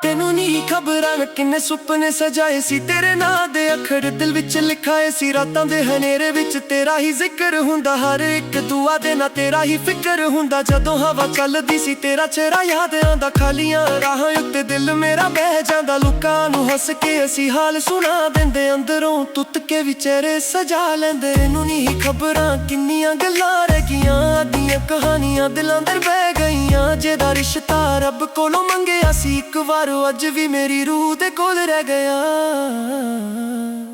ਤੈਨੂੰ ਨਹੀਂ ਖਬਰਾਂ ਮੈਂ ਕਿੰਨੇ ਸੁਪਨੇ ਸਜਾਏ ਸੀ ਤੇਰੇ ਨਾਂ ਦੇ ਅੱਖਰ ਦਿਲ ਵਿੱਚ ਲਿਖਾਏ ਸੀ। ਰਾਤਾਂ ਦੇ ਹਨੇਰੇ ਵਿੱਚ ਤੇਰਾ ਹੀ ਜ਼ਿਕਰ ਹੁੰਦਾ, ਹਰ ਇੱਕ ਦੁਆ ਦੇ ਨਾਲ ਤੇਰਾ ਹੀ ਫਿਕਰ ਹੁੰਦਾ। ਜਦੋਂ ਹਵਾ ਚੱਲਦੀ ਸੀ ਤੇਰਾ ਚਿਹਰਾ ਯਾਦ ਆਉਂਦਾ, ਖਾਲੀਆਂ ਰਾਹਾਂ ਉੱਤੇ ਦਿਲ ਮੇਰਾ ਬਹਿ ਜਾਂਦਾ। ਲੋਕਾਂ ਨੂੰ ਹੱਸ ਕੇ ਅਸੀਂ ਹਾਲ ਸੁਣਾ ਦਿੰਦੇ, ਅੰਦਰੋਂ ਟੁੱਟ ਕੇ ਵੀ ਚਿਹਰੇ ਸਜਾ ਲੈਂਦੇ। ਤੈਨੂੰ ਨਹੀਂ ਖਬਰਾਂ ਕਿੰਨੀਆਂ ਗੱਲਾਂ ਰਹਿ ਗਈਆਂ, ਆਦੀਆਂ ਕਹਾਣੀਆਂ ਦਿਲਾਂ ਅੰਦਰ ਬਹਿ ਗਈਆਂ। ਜਿਹਦਾ ਰਿਸ਼ਤਾ ਰੱਬ ਕੋਲੋਂ ਮੰਗਿਆ ਸੀ ਇੱਕ ਵਾਰ, ਅੱਜ ਵੀ ਮੇਰੀ ਰੂਹ ਦੇ ਕੋਲ ਰਹਿ ਗਿਆ।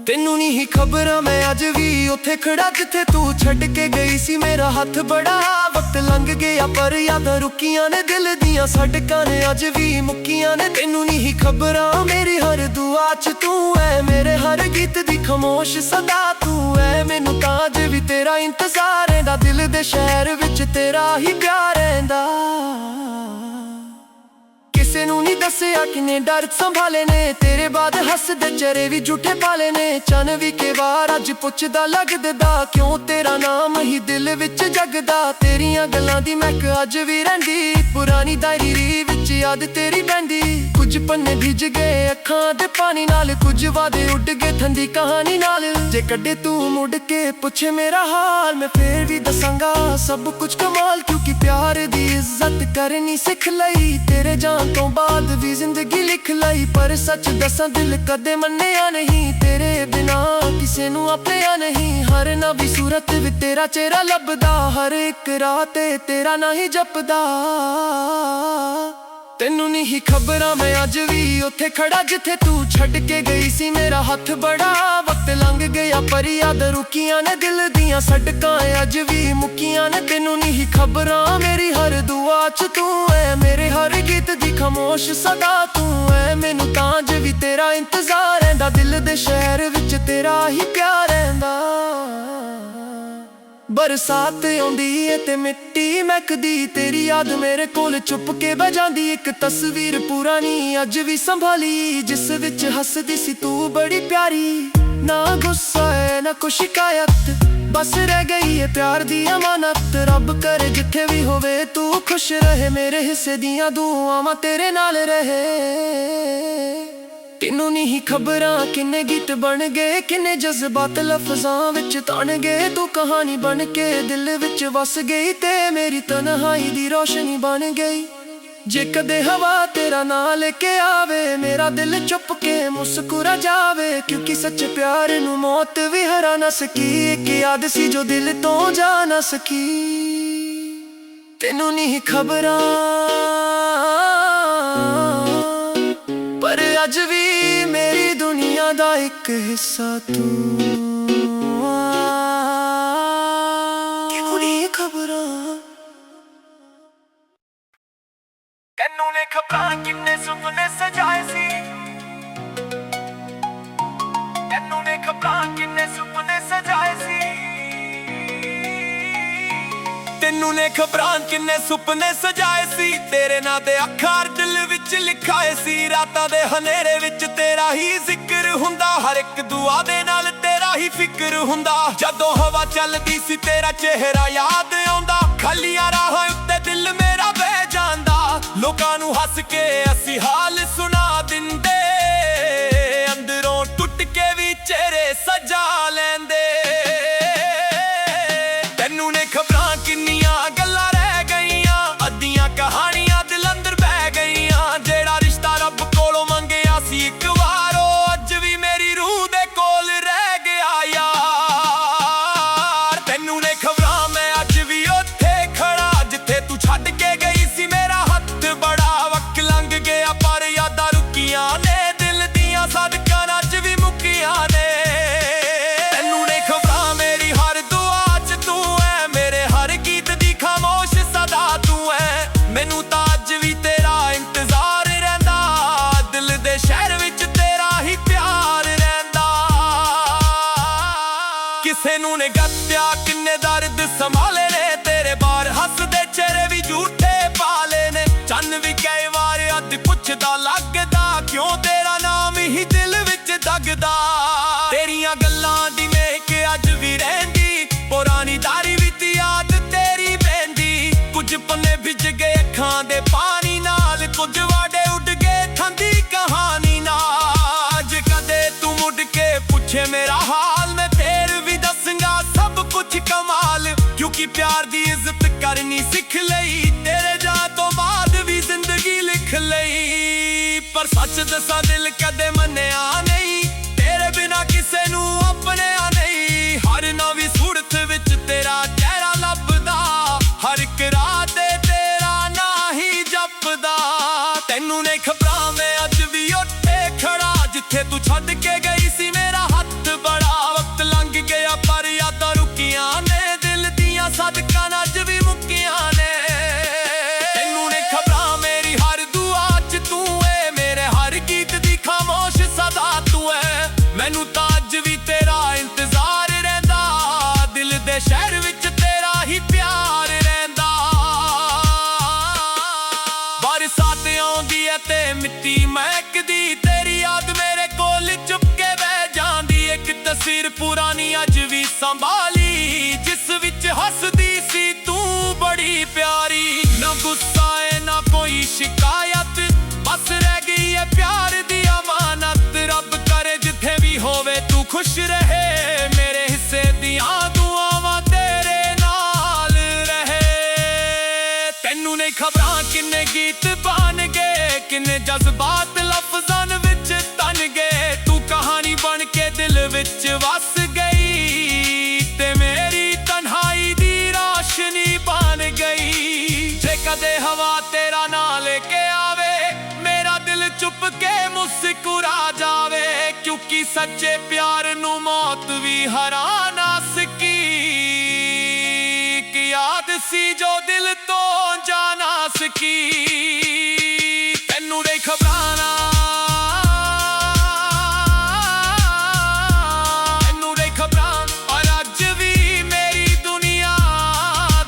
ਤੈਨੂੰ ਨਹੀਂ ਖਬਰਾਂ ਮੈਂ ਅੱਜ ਵੀ ਉੱਥੇ ਖੜਾ ਜਿੱਥੇ ਤੂੰ ਛੱਡ ਕੇ ਗਈ ਸੀ ਮੇਰਾ ਹੱਥ। ਬੜਾ ਵਕਤ ਲੰਘ ਗਿਆ ਪਰ ਯਾਦਾਂ ਰੁਕੀਆਂ ਨੇ, ਦਿਲ ਦੀਆਂ ਸੜਕਾਂ ਨੇ ਅੱਜ ਵੀ ਮੁੱਕੀਆਂ ਨੇ। ਤੈਨੂੰ ਨਹੀਂ ਖਬਰਾਂ ਮੇਰੀ ਹਰ ਦੁਆ 'ਚ ਤੂੰ ਐ, ਮੇਰੇ ਹਰ ਗੀਤ ਦੀ ਖਾਮੋਸ਼ ਸਦਾ ਤੂੰ ਐ। ਮੈਨੂੰ ਤਾਂ ਅੱਜ ਵੀ ਤੇਰਾ ਇੰਤਜ਼ਾਰ ਰਹਿੰਦਾ, ਦਿਲ ਦੇ ਸ਼ਹਿਰ ਵਿੱਚ ਤੇਰਾ ਹੀ ਪਿਆਰ ਰਹਿੰਦਾ। ਕਿਸੇ ਨੂੰ ਨਹੀਂ ਦੱਸਿਆ ਕਿੰਨੇ ਡਰ ਸੰਭਾਲੇ ਨੇ, ਤੇਰੇ ਬਾਅਦ ਹੱਸਦੇ ਚਿਹਰੇ ਵੀ ਝੂਠੇ ਪਾਲੇ ਨੇ। ਚੰਨ ਵੀ ਕਈ ਵਾਰ ਅੱਜ ਪੁੱਛਦਾ ਲੱਗਦਾ, ਕਿਉਂ ਤੇਰਾ ਨਾਮ ਹੀ ਦਿਲ ਵਿੱਚ ਜਗਦਾ। ਤੇਰੀਆਂ ਗੱਲਾਂ ਦੀ ਮਹਿਕ ਅੱਜ ਵੀ ਰਹਿੰਦੀ, ਪੁਰਾਣੀ ਡਾਇਰੀ ਵਿੱਚ ਯਾਦ ਤੇਰੀ ਬਹਿੰਦੀ। ਕੁਝ ਪੰਨੇ ਭਿੱਜ ਗਏ ਅੱਖਾਂ ਦੇ ਪਾਣੀ ਨਾਲ, ਕੁਝ ਵਾਦੇ ਉੱਡ ਗਏ ਠੰਡੀ ਕਹਾਣੀ ਨਾਲ। ਜੇ ਕੱਢੇ ਤੂੰ ਮੁੜ ਕੇ ਪੁੱਛੇ ਮੇਰਾ ਹਾਲ, ਮੈਂ ਫੇਰ ਵੀ ਦੱਸਾਂਗਾ ਸਭ ਕੁਝ ਕਮਾਲ। ਕਿਉਂਕਿ ਪਿਆਰ ਦੀ ਇੱਜ਼ਤ ਕਰਨੀ ਸਿੱਖ ਲਈ, ਤੇਰੇ ਜਾਣ ਤੋਂ ਬਾਅਦ ਵੀ ਜ਼ਿੰਦਗੀ ਲਿਖ ਲਈ। ਪਰ ਸੱਚ ਦੱਸਾਂ ਦਿਲ ਕਦੇ ਮੰਨਿਆ ਨਹੀਂ, ਤੇਰੇ ਬਿਨਾ ਕਿਸੇ ਨੂੰ ਆਪਣਿਆ ਨਹੀਂ। ਹਰ ਨਵੀਂ ਸੂਰਤ ਵਿੱਚ ਤੇਰਾ ਚਿਹਰਾ ਲੱਭਦਾ, ਹਰ ਇੱਕ ਰਾਹ ਤੇ ਤੇਰਾ ਨਾਂ ਹੀ ਜਪਦਾ। ਤੈਨੂੰ ਨਹੀਂ ਖਬਰਾਂ ਮੈਂ ਅੱਜ ਵੀ ਉੱਥੇ ਖੜਾ ਜਿੱਥੇ ਤੂੰ ਛੱਡ ਕੇ ਗਈ ਸੀ ਮੇਰਾ ਹੱਥ। ਬੜਾ ਵਕਤ ਲੰਘ ਗਿਆ ਪਰ ਯਾਦਾਂ ਰੁਕੀਆਂ ਨੇ, ਦਿਲ ਦੀਆਂ ਸੜਕਾਂ ਅੱਜ ਵੀ ਮੁੱਕੀਆਂ ਨੇ। ਤੈਨੂੰ ਨਹੀਂ ਖਬਰਾਂ ਮੇਰੀ ਹਰ ਦੁਆ 'ਚ ਤੂੰ ਐ, ਮੇਰੇ ਹਰ ਗੀਤ ਦੀ ਖਾਮੋਸ਼ ਸਦਾ ਤੂੰ ਐ। ਮੈਨੂੰ ਤਾਂ ਅੱਜ ਵੀ ਤੇਰਾ ਇੰਤਜ਼ਾਰ ਰਹਿੰਦਾ, ਦਿਲ ਦੇ ਸ਼ਹਿਰ ਵਿੱਚ ਤੇਰਾ ਹੀ ਪਿਆਰ ਰਹਿੰਦਾ। ਬਰਸਾਤ ਆਉਂਦੀ ਏ ਤੇ ਮਿੱਟੀ ਮਹਿਕਦੀ, ਤੇਰੀ ਯਾਦ ਮੇਰੇ ਕੋਲ ਚੁੱਪ ਕੇ ਬਹਿ ਜਾਂਦੀ। ਇੱਕ ਤਸਵੀਰ ਪੁਰਾਣੀ ਅੱਜ ਵੀ ਸੰਭਾਲੀ, ਜਿਸ ਵਿੱਚ ਹੱਸਦੀ ਸੀ ਤੂੰ ਬੜੀ ਪਿਆਰੀ। ਨਾ ਗੁੱਸਾ ਹੈ ਨਾ ਕੋਈ ਸ਼ਿਕਾਇਤ, ਬਸ ਰਹਿ ਗਈ ਏ ਪਿਆਰ ਦੀ ਅਮਾਨਤ। ਰੱਬ ਕਰੇ ਜਿੱਥੇ ਵੀ ਹੋਵੇ ਤੂੰ ਖੁਸ਼ ਰਹੇ, ਮੇਰੇ ਹਿੱਸੇ ਦੀਆਂ ਦੁਆਵਾਂ ਤੇਰੇ ਨਾਲ ਰਹੇ। ਤੈਨੂੰ ਨਹੀਂ ਖਬਰਾਂ ਕਿੰਨੇ ਗੀਤ ਬਣ ਗਏ, ਕਿੰਨੇ ਜਜ਼ਬਾਤ ਲਫ਼ਜ਼ਾਂ ਵਿੱਚ ਤਣ ਗਏ। ਤੂੰ ਕਹਾਣੀ ਬਣ ਕੇ ਦਿਲ ਵਿੱਚ ਵਸ ਗਈ, ਤੇ ਮੇਰੀ ਤਨਹਾਈ ਦੀ ਰੋਸ਼ਨੀ ਬਣ ਗਈ। ਜੇ ਕਦੇ ਹਵਾ ਤੇਰਾ ਨਾਂ ਲੈ ਕੇ ਆਵੇ, ਮੇਰਾ ਦਿਲ ਚੁੱਪ ਕੇ ਮੁਸਕਰਾ ਜਾਵੇ। ਕਿਉਂਕਿ ਸੱਚੇ ਪਿਆਰ ਨੂੰ ਮੌਤ ਵੀ ਹਰਾ ਨਾ ਸਕੀ, ਇੱਕ ਯਾਦ ਸੀ ਜੋ ਦਿਲ ਤੋਂ ਜਾ ਨਾ ਸਕੀ। ਤੈਨੂੰ ਨਹੀਂ ਖਬਰਾਂ ਪਰ ਅੱਜ ਵੀ ਮੇਰੀ ਦੁਨੀਆ ਦਾ ਇੱਕ ਹਿੱਸਾ ਤੂੰ। ਕਿਉਂ ਨਹੀਂ ਖਬਰਾਂ ਤੈਨੂੰ ਨੇ ਖਬਰਾਂ ਕਿੰਨੇ ਸੁਪਨੇ ਸਜਾਏ ਸੀ, ਤੈਨੂੰ ਨੇ ਖਬਰਾਂ ਕਿੰਨੇ ਸੁਪਨੇ ਸਜਾਏ ਸੀ। ਤੈਨੂੰ ਨੇ ਖਬਰਾਂ ਕਿੰਨੇ ਸੁਪਨੇ ਸਜਾਏ ਸੀ, ਤੇਰੇ ਨਾਂ ਦੇ ਅੱਖਰ ਦਿਲ ਵਿੱਚ ਲਿਖਾਏ ਸੀ। ਰਾਤਾਂ ਦੇ ਹਨੇਰੇ ਵਿੱਚ ਤੇਰਾ ਹੀ ਜ਼ਿਕਰ ਹੁੰਦਾ, ਹਰ ਇੱਕ ਦੁਆ ਦੇ ਨਾਲ ਤੇਰਾ ਹੀ ਫਿਕਰ ਹੁੰਦਾ। ਜਦੋਂ ਹਵਾ ਚੱਲਦੀ ਸੀ ਤੇਰਾ ਚਿਹਰਾ ਯਾਦ ਆਉਂਦਾ, ਖਾਲੀਆਂ ਰਾਹਾਂ ਉੱਤੇ ਦਿਲ ਮੇਰਾ ਬਹਿ ਜਾਂਦਾ। ਲੋਕਾਂ ਨੂੰ ਹੱਸ ਕੇ ਅਸੀਂ ਹਾਲ ਸੁਣਾ ਦਿੰਦੇ, ਅੰਦਰੋਂ ਟੁੱਟ ਕੇ ਵੀ ਚਿਹਰੇ ਸਜਾ ਲੈਂਦੇ। ਤੈਨੂੰ ਨੇ ਖਬਰਾਂ ਕਿੰਨੀਆਂ ਗੱਲਾਂ ਰਹਿ ਗਈਆਂ, ਅੱਧੀਆਂ ਕਹਾਣੀਆਂ ਦਿਲ ਅੰਦਰ ਬਹਿ ਗਈਆਂ। ਜਿਹੜਾ ਰਿਸ਼ਤਾ ਰੱਬ ਕੋਲੋਂ ਮੰਗਿਆ ਸੀ ਇੱਕ ਵਾਰ, ਉਹ ਅੱਜ ਵੀ ਮੇਰੀ ਰੂਹ ਦੇ ਕੋਲ ਰਹਿ ਗਿਆ ਯਾਰ। ਤੈਨੂੰ ਨੇ ਖਬਰਾਂ ਮੈਂ ਅੱਜ ਵੀ ਉੱਥੇ ਖੜਾ ਜਿੱਥੇ ਤੂੰ ਛੱਡ ਕੇ ਗਈ ਸੀ ਮੇਰਾ ਹੱਥ। ਬੜਾ ਵਕਤ ਲੰਘ ਗਿਆ ਪਰ ਯਾਦਾਂ ਰੁਕੀਆਂ ਨੇ, ਦਿਲ ਦੀਆਂ ਸੜਕਾਂ ਅੱਜ ਵੀ ਮੁੱਕੀਆਂ ਨੇ। ਤੈਨੂੰ ਨੇ ਖਬਰਾਂ ਮੇਰੀ ਹਰ ਦੁਆ 'ਚ ਤੂੰ ਐ, ਮੇਰੇ ਹਰ ਗੀਤ ਦੀ ਖਾਮੋਸ਼ ਸਦਾ ਤੂੰ ਐ। ਮੈਨੂੰ ਤਾਂ ਅੱਜ ਵੀ ਤੇਰਾ ਇੰਤਜ਼ਾਰ ਰਹਿੰਦਾ, ਦਿਲ ਦੇ ਸ਼ਹਿਰ ਵਿੱਚ ਤੇਰਾ ਹੀ ਪਿਆਰ ਰਹਿੰਦਾ। ਕਿਸੇ ਨੂੰ ਨੇ ਗੱਤਿਆ ਕਿੰਨੇ ਦਰਦ ਸੰਭਾਲੇ ਨੇ, ਤੇਰੇ ਬਾਹਰ ਹੱਸਦੇ ਚਿਹਰੇ ਵੀ ਝੂਠੇ ਪਾਲੇ ਨੇ। ਚੰਨ ਵੀ ਕਈ ਵਾਰ ਅੱਧ ਪੁੱਛਦਾ ਲੱਗਦਾ, ਕਿਉਂ ਤੇਰਾ ਨਾਮ ਹੀ ਦਿਲ ਵਿੱਚ ਦਗਦਾ। ਤੇਰੀਆਂ ਗੱਲਾਂ ਦੀ ਮਹਿਕ ਅੱਜ ਵੀ ਰਹਿੰਦੀ, ਪੁਰਾਣੀ ਕਿਉਂਕਿ ਪਿਆਰ ਦੀ ਇੱਜ਼ਤ ਕਰਨੀ ਸਿੱਖ ਲਈ। ਤੇਰੇ ਜਾਣ ਤੋਂ ਬਾਅਦ ਵੀ ਜ਼ਿੰਦਗੀ ਲਿਖ ਲਈ। ਪਰ ਸੱਚ ਦੱਸਾਂ ਦਿਲ ਕਦੇ ਮੰਨਿਆ ਨਹੀਂ, ਤੇਰੇ ਬਿਨਾ ਕਿਸੇ ਨੂੰ ਆਪਣਿਆ ਨਹੀਂ। ਹਰ ਨਵੀਂ ਸੂਰਤ ਵਿੱਚ ਤੇਰਾ ਚਿਹਰਾ ਲੱਭਦਾ, ਹਰ ਇੱਕ ਰਾਹ ਤੇ ਤੇਰਾ ਨਾਂ ਹੀ ਜਪਦਾ। ਤੈਨੂੰ ਨਹੀਂ ਖਬਰਾਂ ਮੈਂ ਅੱਜ ਵੀ ਉੱਥੇ ਖੜਾ, ਜਿੱਥੇ ਤੂੰ ਛੱਡ ਕੇ ਗਈ ਸੀ ਮੇਰਾ ਹੱਥ ਬੜਾ। ਵਕਤ ਲੰਘ ਗਿਆ ਪਰ ਯਾਦਾਂ ਰੁਕੀਆਂ ਨੇ, ਦਿਲ ਦੀਆਂ ਸਦਕਾਂ ਅੱਜ ਵੀ ਮੁੱਕੀਆਂ ਨੇ। ਤੈਨੂੰ ਨਹੀਂ ਖਬਰਾਂ ਮੇਰੀ ਹਰ ਦੁਆ ਚ ਤੂੰ ਏ, ਮੇਰੇ ਹਰ ਗੀਤ ਦੀ ਖਾਮੋਸ਼ ਸਦਾ ਤੂੰ ਏ। ਮੈਨੂੰ ਤਾਂ ਅੱਜ ਵੀ ਤੇਰਾ ਇੰਤਜ਼ਾਰ ਰਹਿੰਦਾ, ਦਿਲ ਦੇ ਸ਼ਹਿਰ ਵਿੱਚ ਤੇਰਾ ਹੀ ਪਿਆਰ ਰਹਿੰਦਾ। ਬਰਸਾਤ ਆਉਂਦੀ ਏ ਤੇ ਮਿੱਟੀ ਮਹਿਕਦੀ, ਤੇਰੀ ਯਾਦ ਮੇਰੇ ਕੋਲ ਚੁੱਪ ਕੇ ਬਹਿ ਜਾਂਦੀ। ਇੱਕ ਤਸਵੀਰ ਪੁਰਾਣੀ ਅੱਜ ਵੀ ਸੰਭਾਲੀ, ਜਿਸ ਵਿੱਚ ਹੱਸਦੀ ਸੀ ਤੂੰ ਬੜੀ ਪਿਆਰੀ। ਨਾ ਗੁੱਸਾ ਏ ਨਾ ਕੋਈ ਸ਼ਿਕਾਇਤ, ਬਸ ਰਹਿ ਗਈ ਏ ਪਿਆਰ ਦੀ ਅਮਾਨਤ। ਰੱਬ ਕਰੇ ਜਿੱਥੇ ਵੀ ਹੋਵੇ ਤੂੰ ਖੁਸ਼ ਰਹੇ, ਮੇਰੇ ਹਿੱਸੇ ਦੀਆਂ ਦੁਆਵਾਂ ਤੇਰੇ ਨਾਲ ਰਹੇ। ਤੈਨੂੰ ਨਹੀਂ ਖਬਰਾਂ ਕਿੰਨੇ ਗੀਤ ਬਣ ਗਏ, ਕਿੰਨੇ ਜਜ਼ਬਾਤ ਲਫ਼ਜ਼ਾਂ ਵਿੱਚ ਤਨ ਗਏ। ਤੂੰ ਕਹਾਣੀ ਬਣ ਕੇ ਦਿਲ ਵਿੱਚ ਵਸ ਗਈ, ਤੇ ਮੇਰੀ ਤਨਹਾਈ ਦੀ ਰੋਸ਼ਨੀ ਬਣ ਗਈ। ਜੇ ਕਦੇ ਹਵਾ ਤੇਰਾ ਨਾਂ ਲੈ ਕੇ ਆਵੇ, ਮੇਰਾ ਦਿਲ ਚੁੱਪ ਕੇ ਮੁਸਕਰਾ ਜਾਵੇ। ਕਿਉਂਕਿ ਸੱਚੇ ਪਿਆਰ ਨੂੰ ਮੌਤ ਵੀ ਹਰਾ ਨਾ ਸਕੀ। ਕਿ ਯਾਦ ਸੀ ਜੋ ਦਿਲ ਤੋਂ ਜਾ ਨਾ ਸਕੀ। ਤੈਨੂੰ ਨਹੀਂ ਖਬਰਾਂ ਨਾ, ਤੈਨੂੰ ਨਹੀਂ ਖਬਰਾਂ, ਔਰ ਅੱਜ ਵੀ ਮੇਰੀ ਦੁਨੀਆ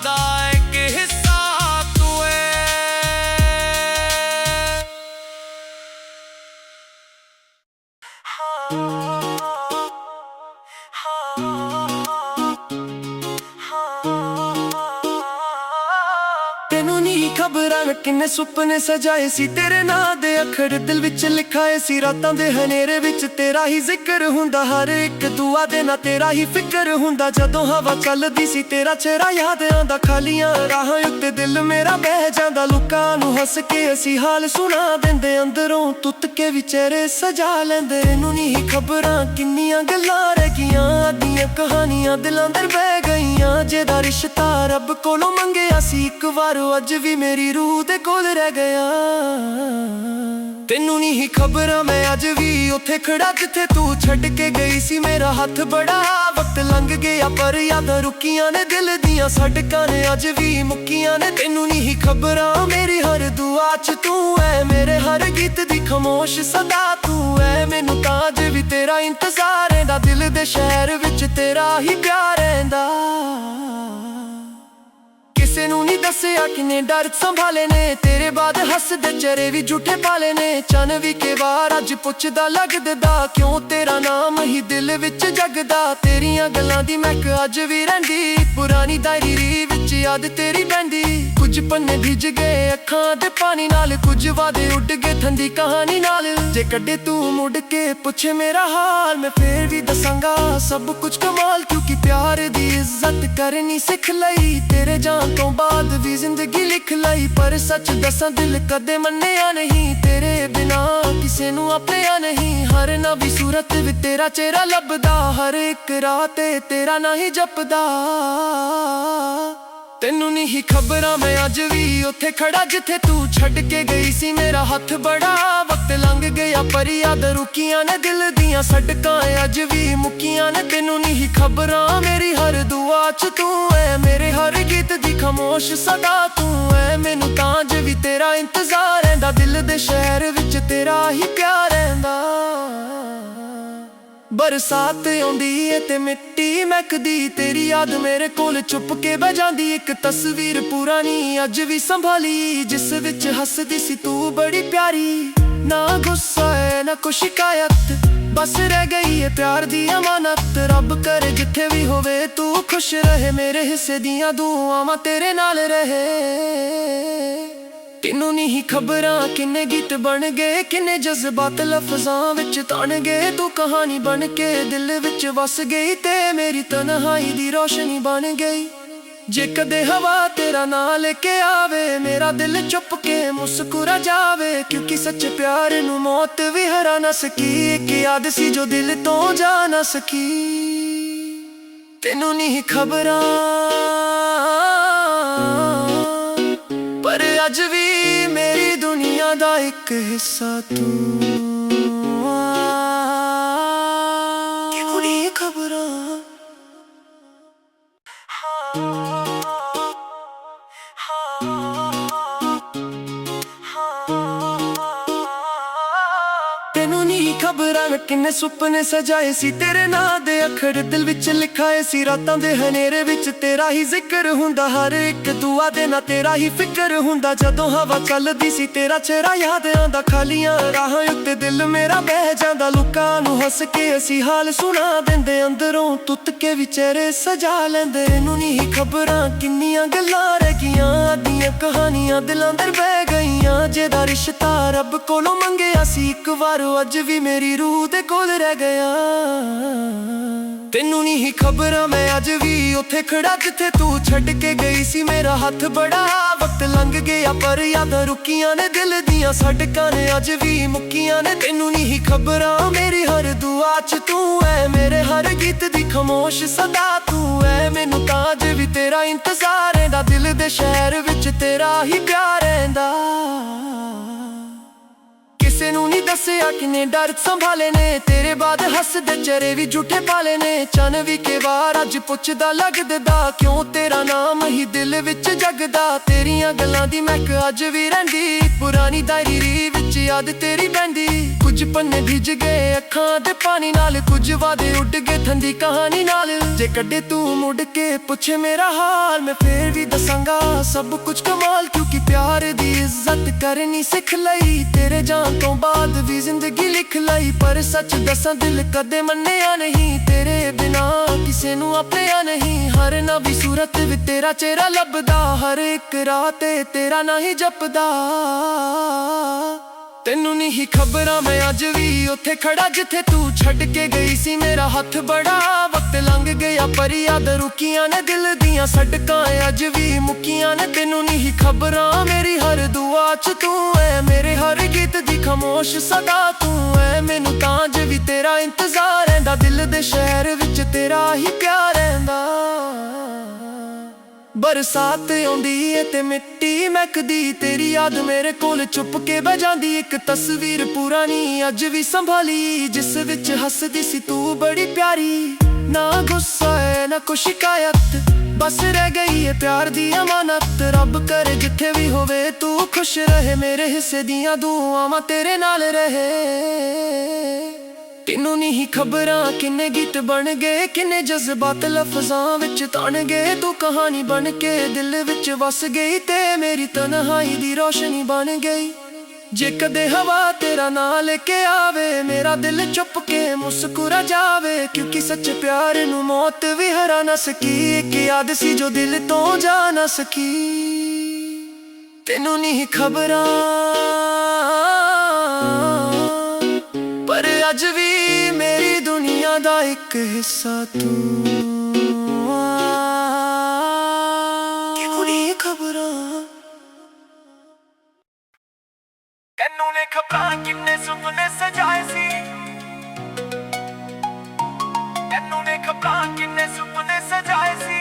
ਦਾ ਇੱਕ ਹਿੱਸਾ ਤੂੰ ਏ। ਤੈਨੂੰ ਨਹੀਂ ਖਬਰਾਂ ਮੈਂ ਕਿੰਨੇ ਸੁਪਨੇ ਸਜਾਏ ਸੀ, ਤੇਰੇ ਨਾਂ ਦੇ ਅੱਖਰ ਦਿਲ ਵਿੱਚ ਲਿਖਾਏ ਸੀ। ਰਾਤਾਂ ਦੇ ਹਨੇਰੇ ਵਿੱਚ ਤੇਰਾ ਹੀ ਜ਼ਿਕਰ ਹੁੰਦਾ, ਹਰ ਇੱਕ ਦੁਆ ਦੇ ਨਾਲ ਤੇਰਾ ਹੀ ਫਿਕਰ ਹੁੰਦਾ। ਜਦੋਂ ਹਵਾ ਚੱਲਦੀ ਸੀ ਤੇਰਾ ਚਿਹਰਾ ਯਾਦ ਆਉਂਦਾ, ਖਾਲੀਆਂ ਰਾਹਾਂ ਉੱਤੇ ਦਿਲ ਮੇਰਾ ਬਹਿ ਜਾਂਦਾ। ਲੋਕਾਂ ਨੂੰ ਹੱਸ ਕੇ ਅਸੀਂ ਹਾਲ ਸੁਣਾ ਦਿੰਦੇ, ਅੰਦਰੋਂ ਟੁੱਟ ਕੇ ਵੀ ਚਿਹਰੇ ਸਜਾ ਲੈਂਦੇ। ਤੈਨੂੰ ਨਹੀਂ ਖਬਰਾਂ ਕਿੰਨੀਆਂ ਗੱਲਾਂ ਰਹਿ ਗਈਆਂ, ਆਦੀਆਂ ਕਹਾਣੀਆਂ ਦਿਲਾਂ ਅੰਦਰ ਬਹਿ ਗਈਆਂ। ਜਿਹਦਾ ਰਿਸ਼ਤਾ ਰੱਬ ਕੋਲੋਂ ਮੰਗਿਆ ਸੀ ਇੱਕ ਵਾਰ, ਅੱਜ ਵੀ ਮੇਰੀ ਰੂਹ ਦੇ ਕੋਲ ਰਹਿ ਗਿਆ। ਤੈਨੂੰ ਨਹੀਂ ਖਬਰਾਂ ਮੈਂ ਅੱਜ ਵੀ ਉੱਥੇ ਖੜਾ, ਜਿੱਥੇ ਤੂੰ ਛੱਡ ਕੇ ਗਈ ਸੀ ਮੇਰਾ ਹੱਥ ਬੜਾ। ਵਕਤ ਲੰਘ ਗਿਆ ਪਰ ਯਾਦਾਂ ਰੁਕੀਆਂ ਨੇ, ਦਿਲ ਦੀਆਂ ਸੜਕਾਂ ਨੇ ਅੱਜ ਵੀ ਮੁੱਕੀਆਂ ਨੇ। ਤੈਨੂੰ ਨਹੀਂ ਖਬਰਾਂ ਮੇਰੀ ਹਰ ਦੁਆ ਚ ਤੂੰ ਐ, ਮੇਰੇ ਹਰ ਗੀਤ ਦੀ ਖਾਮੋਸ਼ ਸਦਾ ਤੂੰ ਐ। ਮੈਨੂੰ ਤਾਂ ਅੱਜ ਵੀ ਤੇਰਾ ਇੰਤਜ਼ਾਰ ਰਹਿੰਦਾ, ਦਿਲ ਦੇ ਸ਼ਹਿਰ ਵਿੱਚ ਤੇਰਾ ਹੀ ਪਿਆਰ ਰਹਿੰਦਾ। ਕਿਸੇ ਨੂੰ ਨਹੀਂ ਦੱਸਿਆ ਕਿੰਨੇ ਡਰ ਸੰਭਾਲੇ ਨੇ, ਤੇਰੇ ਬਾਅਦ ਹੱਸਦੇ ਚਿਹਰੇ ਵੀ ਝੂਠੇ ਪਾਲੇ ਨੇ। ਚੰਨ ਵੀ ਕਈ ਵਾਰ ਅੱਜ ਪੁੱਛਦਾ ਲੱਗਦਾ, ਕਿਉਂ ਤੇਰਾ ਨਾਮ ਹੀ ਦਿਲ ਵਿੱਚ ਜਗਦਾ। ਤੇਰੀਆਂ ਗੱਲਾਂ ਦੀ ਮਹਿਕ ਅੱਜ ਵੀ ਰਹਿੰਦੀ, ਪੁਰਾਣੀ ਡਾਇਰੀ ਵਿੱਚ ਯਾਦ ਤੇਰੀ ਬਹਿੰਦੀ। ਕੁਝ ਪੰਨੇ ਭਿੱਜ ਗਏ ਅੱਖਾਂ ਦੇ ਪਾਣੀ ਨਾਲ, ਕੁਝ ਵਾਦੇ ਉੱਡ ਗਏ ਠੰਡੀ ਕਹਾਣੀ ਨਾਲ। ਜੇ ਕੱਢੇ ਤੂੰ ਮੁੜ ਕੇ ਪੁੱਛੇ ਮੇਰਾ ਹਾਲ, ਮੈਂ ਫੇਰ ਵੀ ਦੱਸਾਂਗਾ ਸਭ ਕੁਝ ਕਮਾਲ। ਕਿਉਂਕਿ ਪਿਆਰ ਦੀ ਇੱਜ਼ਤ ਕਰਨੀ ਸਿੱਖ ਲਈ, ਤੇਰੇ ਜਾਣ ਤੋਂ ਬਾਅਦ ਵੀ ਜ਼ਿੰਦਗੀ ਲਿਖ ਲਈ। ਪਰ ਸੱਚ ਦੱਸਾਂ ਦਿਲ ਕਦੇ ਮੰਨਿਆ ਨਹੀਂ, ਤੇਰੇ ਬਿਨਾ ਕਿਸੇ ਨੂੰ ਆਪਣਿਆ ਨਹੀਂ। ਹਰ ਨਵੀਂ ਸੂਰਤ ਵਿੱਚ ਤੇਰਾ ਚਿਹਰਾ ਲੱਭਦਾ, ਹਰ ਇੱਕ ਰਾਹ ਤੇ ਤੇਰਾ ਨਾਂ ਹੀ ਜਪਦਾ। ਤੈਨੂੰ ਨਹੀਂ ਖਬਰਾਂ ਮੈਂ ਅੱਜ ਵੀ ਉੱਥੇ ਖੜਾ, ਜਿੱਥੇ ਤੂੰ ਛੱਡ ਕੇ ਗਈ ਸੀ ਮੇਰਾ ਹੱਥ ਬੜਾ। ਵਕਤ ਲੰਘ ਗਿਆ ਪਰ ਯਾਦਾਂ ਰੁਕੀਆਂ ਨੇ, ਦਿਲ ਦੀਆਂ ਸੜਕਾਂ ਅੱਜ ਵੀ ਮੁੱਕੀਆਂ ਨੇ। ਤੈਨੂੰ ਨਹੀਂ ਖਬਰਾਂ ਮੇਰੀ ਹਰ ਦੁਆ ਚ ਤੂੰ ਐ, ਮੇਰੇ ਹਰ ਗੀਤ ਦੀ ਖਾਮੋਸ਼ ਸਦਾ ਤੂੰ ਐ। ਮੈਨੂੰ ਤਾਂ ਅੱਜ ਵੀ ਤੇਰਾ ਇੰਤਜ਼ਾਰ ਰਹਿੰਦਾ, ਦਿਲ ਦੇ ਸ਼ਹਿਰ ਵਿੱਚ ਤੇਰਾ ਹੀ ਪਿਆਰ ਰਹਿੰਦਾ। ਬਰਸਾਤ ਆਉਂਦੀ ਏ ਤੇ ਮਿੱਟੀ ਮਹਿਕਦੀ, ਤੇਰੀ ਯਾਦ ਮੇਰੇ ਕੋਲ ਚੁੱਪ ਕੇ ਬਹਿ ਜਾਂਦੀ। ਇੱਕ ਤਸਵੀਰ ਪੁਰਾਣੀ ਅੱਜ ਵੀ ਸੰਭਾਲੀ, ਜਿਸ ਵਿੱਚ ਹੱਸਦੀ ਸੀ ਤੂੰ ਬੜੀ ਪਿਆਰੀ। ਨਾ ਗੁੱਸਾ ਏ ਨਾ ਕੋਈ ਸ਼ਿਕਾਇਤ, ਬਸ ਰਹਿ ਗਈ ਏ ਪਿਆਰ ਦੀ ਅਮਾਨਤ। ਰੱਬ ਕਰੇ ਜਿੱਥੇ ਵੀ ਹੋਵੇ ਤੂੰ ਖੁਸ਼ ਰਹੇ, ਮੇਰੇ ਹਿੱਸੇ ਦੀਆਂ ਦੁਆਵਾਂ ਤੇਰੇ ਨਾਲ ਰਹੇ। ਤੈਨੂੰ ਨਹੀਂ ਖਬਰਾਂ ਕਿੰਨੇ ਗੀਤ ਬਣ ਗਏ, ਕਿੰਨੇ ਜਜ਼ਬਾਤ ਲਫ਼ਜ਼ਾਂ ਵਿੱਚ ਤਣ ਗਏ। ਤੂੰ ਕਹਾਣੀ ਬਣ ਕੇ ਦਿਲ ਵਿੱਚ ਵਸ ਗਈ, ਤੇ ਮੇਰੀ ਤਨਹਾਈ ਦੀ ਰੋਸ਼ਨੀ ਬਣ ਗਈ। ਜੇ ਕਦੇ ਹਵਾ ਤੇਰਾ ਨਾਂ ਲੈ ਕੇ ਆਵੇ, ਮੇਰਾ ਦਿਲ ਚੁੱਪ ਕੇ ਮੁਸਕਰਾ ਜਾਵੇ। ਕਿਉਂਕਿ ਸੱਚੇ ਪਿਆਰ ਨੂੰ ਮੌਤ ਵੀ ਹਰਾ ਨਾ ਸਕੀ, ਇੱਕ ਯਾਦ ਸੀ ਜੋ ਦਿਲ ਤੋਂ ਜਾ ਨਾ ਸਕੀ। ਤੈਨੂੰ ਨਹੀਂ ਖਬਰਾਂ ਪਰ ਅੱਜ ਵੀ ਮੇਰੀ ਦੁਨੀਆ ਦਾ ਇੱਕ ਹਿੱਸਾ ਤੂੰ। ਕਿਉਂ ਨਹੀਂ ਖਬਰਾਂ ਤੈਨੂੰ ਨਹੀਂ ਖਬਰਾਂ ਮੈਂ ਕਿੰਨੇ ਸੁਪਨੇ ਸਜਾਏ ਸੀ, ਤੇਰੇ ਨਾਂ ਦੇ ਅੱਖਰ ਦਿਲ ਵਿੱਚ ਲਿਖਾਏ ਸੀ। ਰਾਤਾਂ ਦੇ ਹਨੇਰੇ ਵਿੱਚ ਤੇਰਾ ਹੀ ਜ਼ਿਕਰ ਹੁੰਦਾ, ਹਰ ਇੱਕ ਦੁਆ ਦੇ ਨਾਲ ਤੇਰਾ ਹੀ ਫਿਕਰ ਹੁੰਦਾ। ਜਦੋਂ ਹਵਾ ਚੱਲਦੀ ਸੀ ਤੇਰਾ ਚਿਹਰਾ ਯਾਦ ਆਉਂਦਾ, ਖਾਲੀਆਂ ਰਾਹਾਂ ਉੱਤੇ ਦਿਲ ਮੇਰਾ ਬਹਿ ਜਾਂਦਾ। ਲੋਕਾਂ ਨੂੰ ਹੱਸ ਕੇ ਅਸੀਂ ਹਾਲ ਸੁਣਾ ਦਿੰਦੇ, ਅੰਦਰੋਂ ਟੁੱਟ ਕੇ ਵੀ ਚਿਹਰੇ ਸਜਾ ਲੈਂਦੇ। ਤੈਨੂੰ ਨਹੀਂ ਖਬਰਾਂ ਕਿੰਨੀਆਂ ਗੱਲਾਂ ਰਹਿ ਗਈਆਂ, ਅੱਧੀਆਂ ਕਹਾਣੀਆਂ ਦਿਲਾਂ ਅੰਦਰ ਬਹਿ ਗਈਆਂ। ਜਿਹਦਾ ਰਿਸ਼ਤਾ ਰੱਬ ਕੋਲੋਂ ਮੰਗਿਆ ਸੀ ਇੱਕ ਵਾਰ, ਅੱਜ ਵੀ ਮੇਰੀ ਰੂਹ ਦੇ ਕੋਲ ਰਹਿ ਗਿਆ। ਤੈਨੂੰ ਨਹੀਂ ਖਬਰਾਂ ਮੈਂ ਅੱਜ ਵੀ ਉੱਥੇ ਖੜਾ ਜਿੱਥੇ ਤੂੰ ਛੱਡ ਕੇ ਗਈ ਸੀ ਮੇਰਾ ਹੱਥ। ਬੜਾ ਵਕਤ ਲੰਘ ਗਿਆ ਪਰ ਯਾਦਾਂ ਰੁਕੀਆਂ ਨੇ, ਦਿਲ ਦੀਆਂ ਸੜਕਾਂ ਨੇ ਅੱਜ ਵੀ ਮੁੱਕੀਆਂ ਨੇ। ਤੈਨੂੰ ਨਹੀਂ ਖਬਰਾਂ ਮੇਰੀ ਹਰ ਦੁਆ 'ਚ ਤੂੰ ਐ, ਮੇਰੇ ਹਰ ਗੀਤ ਦੀ ਖਾਮੋਸ਼ ਸਦਾ ਤੂੰ ਐ। ਮੈਨੂੰ ਤਾਂ ਅੱਜ ਵੀ ਤੇਰਾ ਇੰਤਜ਼ਾਰ ਰਹਿੰਦਾ, ਦਿਲ ਦੇ ਸ਼ਹਿਰ ਵਿੱਚ ਤੇਰਾ ਹੀ ਪਿਆਰ ਰਹਿੰਦਾ। ਕਿਸੇ ਨੂੰ ਨਹੀਂ ਦੱਸਿਆ ਕਿੰਨੇ ਡਰ ਸੰਭਾਲੇ ਨੇ, ਤੇਰੇ ਬਾਅਦ ਹੱਸਦੇ ਚਿਹਰੇ ਵੀ ਝੂਠੇ ਪਾਲੇ ਨੇ। ਚੰਨ ਵੀ ਕਈ ਵਾਰ ਅੱਜ ਪੁੱਛਦਾ ਲੱਗਦਾ, ਕਿਉਂ ਤੇਰਾ ਨਾਮ ਹੀ ਦਿਲ ਵਿੱਚ ਜਗਦਾ। ਤੇਰੀਆਂ ਗੱਲਾਂ ਦੀ ਮਹਿਕ ਅੱਜ ਵੀ ਰਹਿੰਦੀ, ਪੁਰਾਣੀ ਡਾਇਰੀ ਵਿੱਚ ਯਾਦ ਤੇਰੀ ਬਹਿੰਦੀ। ਕੁਝ ਪੰਨੇ ਭਿੱਜ ਗਏ ਅੱਖਾਂ ਦੇ ਪਾਣੀ ਨਾਲ, ਕੁਝ ਵਾਦੇ ਉੱਡ ਗਏ ਠੰਡੀ ਕਹਾਣੀ ਨਾਲ। ਜੇ ਕੱਢੇ ਤੂੰ ਮੁੜ ਕੇ ਪੁੱਛੇ ਮੇਰਾ ਹਾਲ, ਮੈਂ ਫੇਰ ਵੀ ਦੱਸਾਂਗਾ ਸਭ ਕੁਝ ਕਮਾਲ। ਕਿਉਂਕਿ ਪਿਆਰ ਦੀ ਇੱਜ਼ਤ ਕਰਨੀ ਸਿੱਖ ਲਈ, ਤੇਰੇ ਜਾਣ ਤੋਂ ਬਾਅਦ ਵੀ ਜ਼ਿੰਦਗੀ ਲਿਖ ਲਈ। ਪਰ ਸੱਚ ਦੱਸਾਂ ਦਿਲ ਕਦੇ ਮੰਨਿਆ ਨਹੀਂ, ਤੇਰੇ ਬਿਨਾ ਕਿਸੇ ਨੂੰ ਆਪਣਿਆ ਨਹੀਂ। ਹਰ ਨਵੀਂ ਸੂਰਤ ਵਿੱਚ ਤੇਰਾ ਚਿਹਰਾ ਲੱਭਦਾ, ਹਰ ਇੱਕ ਰਾਹ ਤੇ ਤੇਰਾ ਨਾਂ ਹੀ ਜਪਦਾ। ਤੈਨੂੰ ਨਹੀਂ ਖਬਰਾਂ ਮੈਂ ਅੱਜ ਵੀ ਉੱਥੇ ਖੜਾ ਜਿੱਥੇ ਤੂੰ ਛੱਡ ਕੇ ਗਈ ਸੀ ਮੇਰਾ ਹੱਥ। ਬੜਾ ਵਕਤ ਲੰਘ ਗਿਆ ਪਰ ਯਾਦਾਂ ਰੁਕੀਆਂ ਨੇ, ਦਿਲ ਦੀਆਂ ਸੜਕਾਂ ਅੱਜ ਵੀ ਮੁੱਕੀਆਂ ਨੇ। ਤੈਨੂੰ ਨਹੀਂ ਖਬਰਾਂ ਮੇਰੀ ਹਰ ਦੁਆ 'ਚ ਤੂੰ ਐ, ਮੇਰੇ ਹਰ ਗੀਤ ਦੀ ਖਾਮੋਸ਼ ਸਦਾ ਤੂੰ ਐ। ਮੈਨੂੰ ਤਾਂ ਅੱਜ ਵੀ ਤੇਰਾ ਇੰਤਜ਼ਾਰ ਰਹਿੰਦਾ, ਦਿਲ ਦੇ ਸ਼ਹਿਰ ਵਿੱਚ ਤੇਰਾ ਹੀ ਪਿਆਰ ਰਹਿੰਦਾ। ਬਰਸਾਤ ਆਉਂਦੀ ਏ ਤੇ ਮਿੱਟੀ ਮਹਿਕਦੀ, ਤੇਰੀ ਯਾਦ ਮੇਰੇ ਕੋਲ ਚੁੱਪ ਕੇ ਬਹਿ ਜਾਂਦੀ। ਇੱਕ ਤਸਵੀਰ ਪੁਰਾਣੀ ਅੱਜ ਵੀ ਸੰਭਾਲੀ, ਜਿਸ ਵਿੱਚ ਹੱਸਦੀ ਸੀ ਤੂੰ ਬੜੀ ਪਿਆਰੀ। ਨਾ ਗੁੱਸਾ ਏ ਨਾ ਕੋਈ ਸ਼ਿਕਾਇਤ, ਬਸ ਰਹਿ ਗਈ ਏ ਪਿਆਰ ਦੀ ਅਮਾਨਤ। ਰੱਬ ਕਰੇ ਜਿੱਥੇ ਵੀ ਹੋਵੇ ਤੂੰ ਖੁਸ਼ ਰਹੇ, ਮੇਰੇ ਹਿੱਸੇ ਦੀਆਂ ਦੁਆਵਾਂ ਤੇਰੇ ਨਾਲ ਰਹੇ। ਤੈਨੂੰ ਨਹੀਂ ਖਬਰਾਂ ਕਿੰਨੇ ਗੀਤ ਬਣ ਗਏ, ਕਿੰਨੇ ਜਜ਼ਬਾਤ ਲਫ਼ਜ਼ਾਂ ਵਿੱਚ ਤਣ ਗਏ। ਤੂੰ ਕਹਾਣੀ ਬਣ ਕੇ ਦਿਲ ਵਿੱਚ ਵਸ ਗਈ, ਤੇ ਮੇਰੀ ਤਨਹਾਈ ਦੀ ਰੋਸ਼ਨੀ ਬਣ ਗਈ। ਜੇ ਕਦੇ ਹਵਾ ਤੇਰਾ ਨਾਂ ਲੈ ਕੇ ਆਵੇ, ਮੇਰਾ ਦਿਲ ਚੁੱਪ ਕੇ ਮੁਸਕਰਾ ਜਾਵੇ। ਕਿਉਂਕਿ ਸੱਚੇ ਪਿਆਰ ਨੂੰ ਮੌਤ ਵੀ ਹਰਾ ਨਾ ਸਕੀ, ਇੱਕ ਯਾਦ ਸੀ ਜੋ ਦਿਲ ਤੋਂ ਜਾ ਨਾ ਸਕੀ। ਤੈਨੂੰ ਨਹੀਂ ਖਬਰਾਂ ਪਰ ਅੱਜ ਵੀ ਮੇਰੀ ਦੁਨੀਆ ਦਾ ਇੱਕ ਹਿੱਸਾ ਤੂੰ। ਕਿਉਂ ਨਹੀਂ ਖਬਰਾਂ ਤੈਨੂੰ ਨੇ ਖਬਰਾਂ ਕਿੰਨੇ ਸੁਪਨੇ ਸਜਾਏ ਸੀ, ਤੈਨੂੰ ਨੇ ਖਬਰਾਂ ਕਿੰਨੇ ਸੁਪਨੇ ਸਜਾਏ ਸੀ।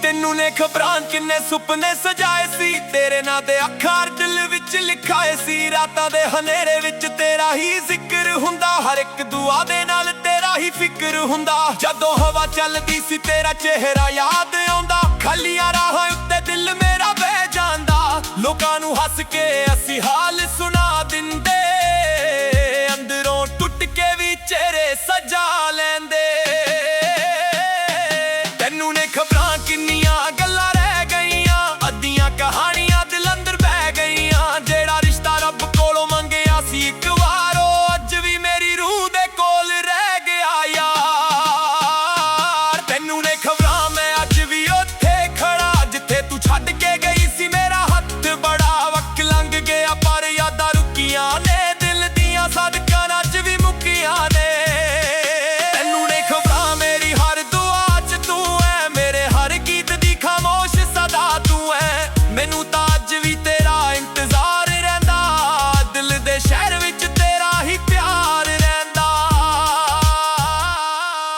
ਤੈਨੂੰ ਨੇ ਖਬਰਾਂ ਕਿੰਨੇ ਸੁਪਨੇ ਸਜਾਏ ਸੀ, ਤੇਰੇ ਨਾਂ ਦੇ ਅੱਖਰ ਦਿਲ ਵਿੱਚ ਲਿਖਾਏ ਸੀ। ਰਾਤਾਂ ਦੇ ਹਨੇਰੇ ਵਿੱਚ ਤੇਰਾ ਹੀ ਜ਼ਿਕਰ ਹੁੰਦਾ, ਹਰ ਇੱਕ ਦੁਆ ਦੇ ਨਾਲ ਤੇਰਾ ਹੀ ਫਿਕਰ ਹੁੰਦਾ। ਜਦੋਂ ਹਵਾ ਚੱਲਦੀ ਸੀ ਤੇਰਾ ਚਿਹਰਾ ਯਾਦ ਆਉਂਦਾ, ਖਾਲੀਆਂ ਰਾਹਾਂ ਉੱਤੇ ਦਿਲ ਮੇਰਾ ਬਹਿ ਜਾਂਦਾ। ਲੋਕਾਂ ਨੂੰ ਹੱਸ ਕੇ ਅਸੀਂ ਹਾਲ ਸੁਣਾ ਦਿੰਦੇ, ਅੰਦਰੋਂ ਟੁੱਟ ਕੇ ਵੀ ਚਿਹਰੇ ਸਜਾ ਲੈਂਦੇ। ਤੈਨੂੰ ਨੇ ਖਬਰਾਂ ਕਿੰਨੀਆਂ ਗੱਲਾਂ ਰਹਿ ਗਈਆਂ, ਅੱਧੀਆਂ ਕਹਾਣੀਆਂ ਦਿਲ ਅੰਦਰ ਬਹਿ ਗਈਆਂ। ਜਿਹੜਾ ਰਿਸ਼ਤਾ ਰੱਬ ਕੋਲੋਂ ਮੰਗਿਆ ਸੀ ਇੱਕ ਵਾਰ, ਉਹ ਅੱਜ ਵੀ ਮੇਰੀ ਰੂਹ ਦੇ ਕੋਲ ਰਹਿ ਗਿਆ ਯਾਰ। ਤੈਨੂੰ ਨੇ ਖਬਰਾਂ ਮੈਂ ਅੱਜ ਵੀ ਉੱਥੇ ਖੜਾ ਜਿੱਥੇ ਤੂੰ ਛੱਡ ਕੇ ਗਈ ਸੀ ਮੇਰਾ ਹੱਥ। ਬੜਾ ਵਕਤ ਲੰਘ ਗਿਆ ਪਰ ਯਾਦਾਂ